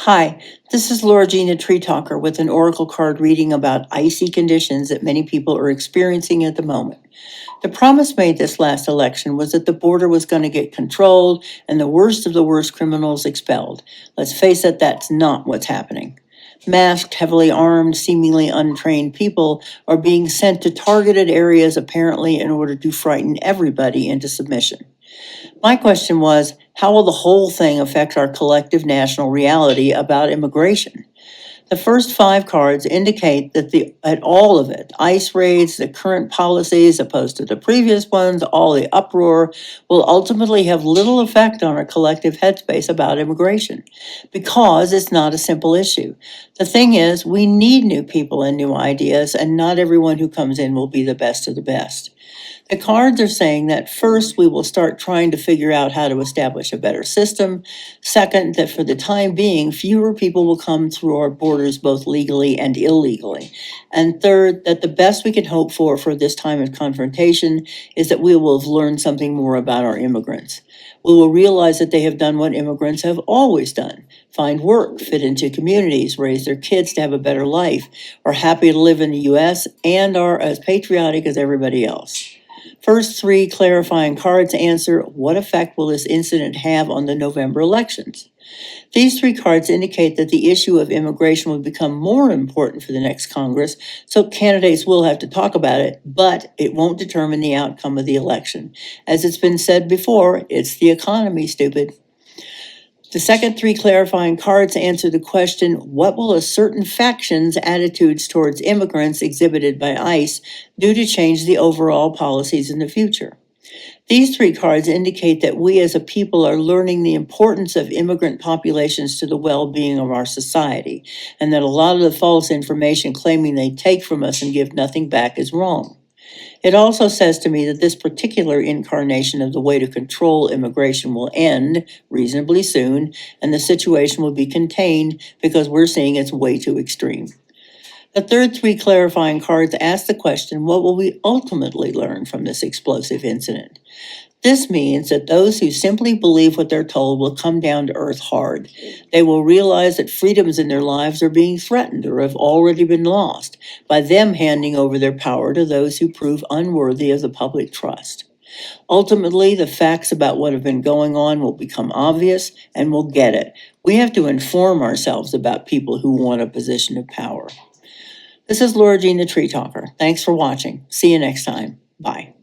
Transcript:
Hi, this is LauraJthe.Treetalker with an oracle card reading about icy conditions that many people are experiencing at the moment. The promise made this last election was that the border was going to get controlled and the worst of the worst criminals expelled. Let's face it, that's not what's happening. Masked, heavily armed, seemingly untrained people are being sent to targeted areas apparently in order to frighten everybody into submission. My question was, how will the whole thing affect our collective national reality about immigration? The first five cards indicate that at all of it, ICE raids, the current policies opposed to the previous ones, all the uproar, will ultimately have little effect on our collective headspace about immigration because it's not a simple issue. The thing is, we need new people and new ideas, and not everyone who comes in will be the best of the best. The cards are saying that first, we will start trying to figure out how to establish a better system. Second, that for the time being, fewer people will come through our borders both legally and illegally. And third, that the best we can hope for this time of confrontation is that we will have learned something more about our immigrants. We will realize that they have done what immigrants have always done: find work, fit into communities, raise their kids to have a better life, are happy to live in the U.S., and are as patriotic as everybody else. First three clarifying cards answer, what effect will this incident have on the November elections? These three cards indicate that the issue of immigration will become more important for the next Congress, so candidates will have to talk about it, but it won't determine the outcome of the election. As it's been said before, it's the economy, stupid. The second three clarifying cards answer the question, what will a certain faction's attitudes towards immigrants exhibited by ICE do to change the overall policies in the future? These three cards indicate that we as a people are learning the importance of immigrant populations to the well-being of our society, and that a lot of the false information claiming they take from us and give nothing back is wrong. It also says to me that this particular incarnation of the way to control immigration will end reasonably soon, and the situation will be contained because we're seeing it's way too extreme. The third three clarifying cards ask the question, what will we ultimately learn from this explosive incident? This means that those who simply believe what they're told will come down to earth hard. They will realize that freedoms in their lives are being threatened or have already been lost by them handing over their power to those who prove unworthy of the public trust. Ultimately, the facts about what have been going on will become obvious, and we'll get it. We have to inform ourselves about people who want a position of power. This is LauraJthe.Treetalker. Thanks for watching. See you next time. Bye.